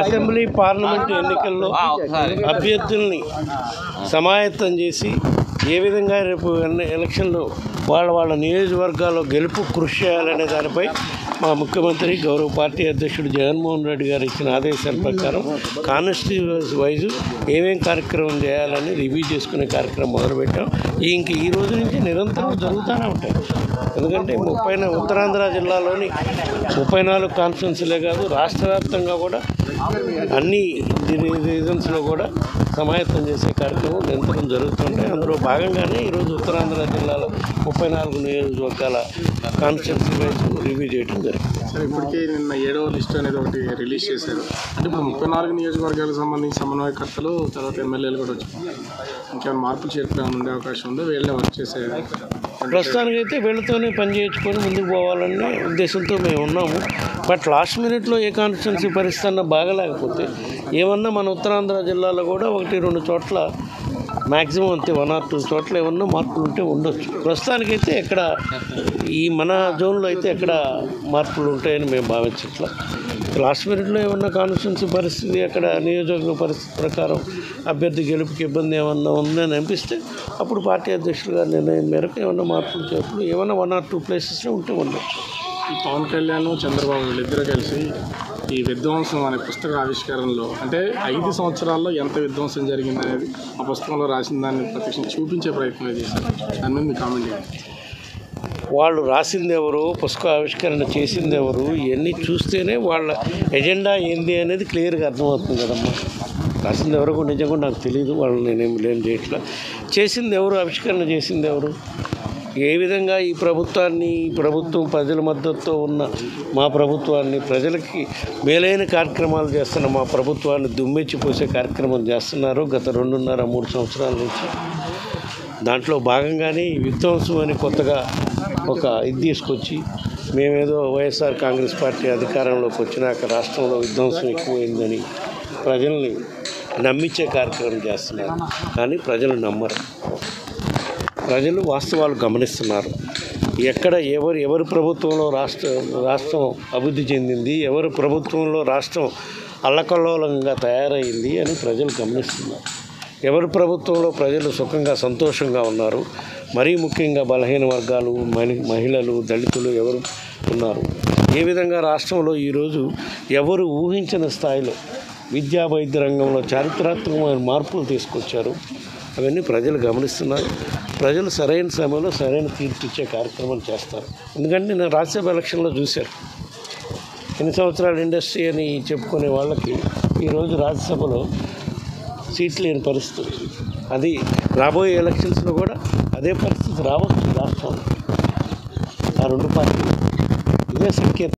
Assembly parliament ఎన్నికల్లో అభ్యర్థుల్ని సమాయత్తం చేసి ఏ విధంగా రేపు ఎలక్షన్లో వాళ్ళ నియోజకవర్గాల్లో గెలుపు కృషి చేయాలనే దానిపై మా ముఖ్యమంత్రి గౌరవ పార్టీ అధ్యక్షుడు జగన్మోహన్ రెడ్డి గారు ఇచ్చిన ఆదేశాల ప్రకారం కాన్స్టిట్యూన్సీ వైజు ఏమేం కార్యక్రమం చేయాలని రివ్యూ చేసుకునే కార్యక్రమం మొదలుపెట్టాం. ఇంక ఈ రోజు నుంచి నిరంతరం జరుగుతూనే ఉంటాయి. ఎందుకంటే ఉత్తరాంధ్ర జిల్లాలోని 34 కాన్స్టిట్యున్సీలే కాదు, రాష్ట్ర వ్యాప్తంగా కూడా అన్ని రీజన్స్లో కూడా సమాయత్తం చేసే కార్యక్రమం నిరంతరం జరుగుతుంటాయి. అందులో భాగంగానే ఈరోజు ఉత్తరాంధ్ర జిల్లాలో 34 నియోజకవర్గాల కాన్స్టిట్యున్సీ వైజ్ రివ్యూ చేయడం జరిగింది. సార్, ఇప్పటికే నిన్న 7వ లిస్టు అనేది ఒకటి రిలీజ్ చేశారు. అంటే ఇప్పుడు 34 నియోజకవర్గాలకు సంబంధించి సమన్వయకర్తలు, తర్వాత ఎమ్మెల్యేలు కూడా వచ్చారు. ఇంకేమైనా మార్పులు చేర్పులు ఉండే అవకాశం ఉందో వీళ్ళే వర్క్ చేసే? ప్రస్తుతానికైతే వీళ్ళతోనే పని చేయించుకొని ముందుకు పోవాలనే ఉద్దేశంతో మేము ఉన్నాము. బట్ లాస్ట్ మినిట్లో ఏ కాన్స్టిట్యున్సీ పరిస్థితి బాగలేకపోతే ఏమన్నా మన ఉత్తరాంధ్ర జిల్లాలో కూడా 1-2 చోట్ల మ్యాక్సిమం అంతే 1 or 2 చోట్ల ఏమన్నా మార్పులు ఉంటే ఉండొచ్చు. ప్రస్తుతానికైతే ఎక్కడ ఈ మన జోన్లో అయితే ఎక్కడ మార్పులు ఉంటాయని మేము భావించట్లా. లాస్ట్ మినిట్లో ఏమన్నా కాన్స్టిట్యున్సీ పరిస్థితి అక్కడ నియోజకవర్గ పరిస్థితి ప్రకారం అభ్యర్థి గెలుపుకి ఇబ్బంది ఏమన్నా ఉందని అనిపిస్తే అప్పుడు పార్టీ అధ్యక్షులు గారి నిర్ణయం మేరకు ఏమన్నా మార్పులు చేర్పులు ఏమన్నా 1 or 2 ప్లేసెస్లో ఉంటే ఉండొచ్చు. ఈ పవన్ కళ్యాణ్, చంద్రబాబు వీళ్ళిద్దరూ కలిసి ఈ విధ్వంసం అనే పుస్తక ఆవిష్కరణలో అంటే 5 సంవత్సరాల్లో ఎంత విధ్వంసం జరిగింది అనేది ఆ పుస్తకంలో రాసిన దాన్ని ప్రత్యక్షంగా చూపించే ప్రయత్నం చేశారు. దాని మీద మీ కామెంట్ ఏంటి? వాళ్ళు రాసింది ఎవరు, పుస్తక ఆవిష్కరణ చేసింది ఎవరు, ఇవన్నీ చూస్తేనే వాళ్ళ ఎజెండా ఏంది అనేది క్లియర్గా అర్థమవుతుంది కదమ్మా. రాసింది ఎవరు కూడా నిజంగా నాకు తెలియదు. వాళ్ళు నేనేం చేయట్లా. చేసింది ఎవరు, ఆవిష్కరణ చేసింది ఎవరు, ఏ విధంగా ఈ ప్రభుత్వం ప్రజల మద్దతుతో ఉన్న మా ప్రభుత్వాన్ని, ప్రజలకి మేలైన కార్యక్రమాలు చేస్తున్న మా ప్రభుత్వాన్ని దుమ్మెచ్చిపోసే కార్యక్రమం చేస్తున్నారు గత 2.5-3 సంవత్సరాల నుంచి. దాంట్లో భాగంగానే ఈ విధ్వంసం అని కొత్తగా ఒక ఇది తీసుకొచ్చి మేమేదో వైఎస్ఆర్ కాంగ్రెస్ పార్టీ అధికారంలోకి వచ్చినాక రాష్ట్రంలో విధ్వంసం ఎక్కువైందని ప్రజల్ని నమ్మించే కార్యక్రమం చేస్తున్నారు. కానీ ప్రజలు నమ్మరు. ప్రజలు వాస్తవాలు గమనిస్తున్నారు. ఎక్కడ ఎవరి ప్రభుత్వంలో రాష్ట్రం అభివృద్ధి చెందింది, ఎవరి ప్రభుత్వంలో రాష్ట్రం అల్లకల్లోలంగా తయారైంది అని ప్రజలు గమనిస్తున్నారు. ఎవరి ప్రభుత్వంలో ప్రజలు సుఖంగా సంతోషంగా ఉన్నారు, మరీ ముఖ్యంగా బలహీన వర్గాలు, మహిళలు, దళితులు ఎవరు ఉన్నారు, ఏ విధంగా రాష్ట్రంలో ఈరోజు ఎవరు ఊహించిన స్థాయిలో విద్యా వైద్య రంగంలో చారిత్రాత్మకమైన మార్పులు తీసుకొచ్చారు, అవన్నీ ప్రజలు గమనిస్తున్నారు. ప్రజలు సరైన సమయంలో సరైన తీర్పు ఇచ్చే కార్యక్రమం చేస్తారు. ఎందుకంటే నేను రాజ్యసభ ఎలక్షన్లో చూశాను. ఎన్ని సంవత్సరాల ఇండస్ట్రీ అని చెప్పుకునే వాళ్ళకి ఈరోజు రాజ్యసభలో సీట్లు లేని పరిస్థితి. అది రాబోయే ఎలక్షన్స్లో కూడా అదే పరిస్థితి రావచ్చు రాష్ట్రంలో. ఆ 2 పార్టీలు ఇదే సంకేతం.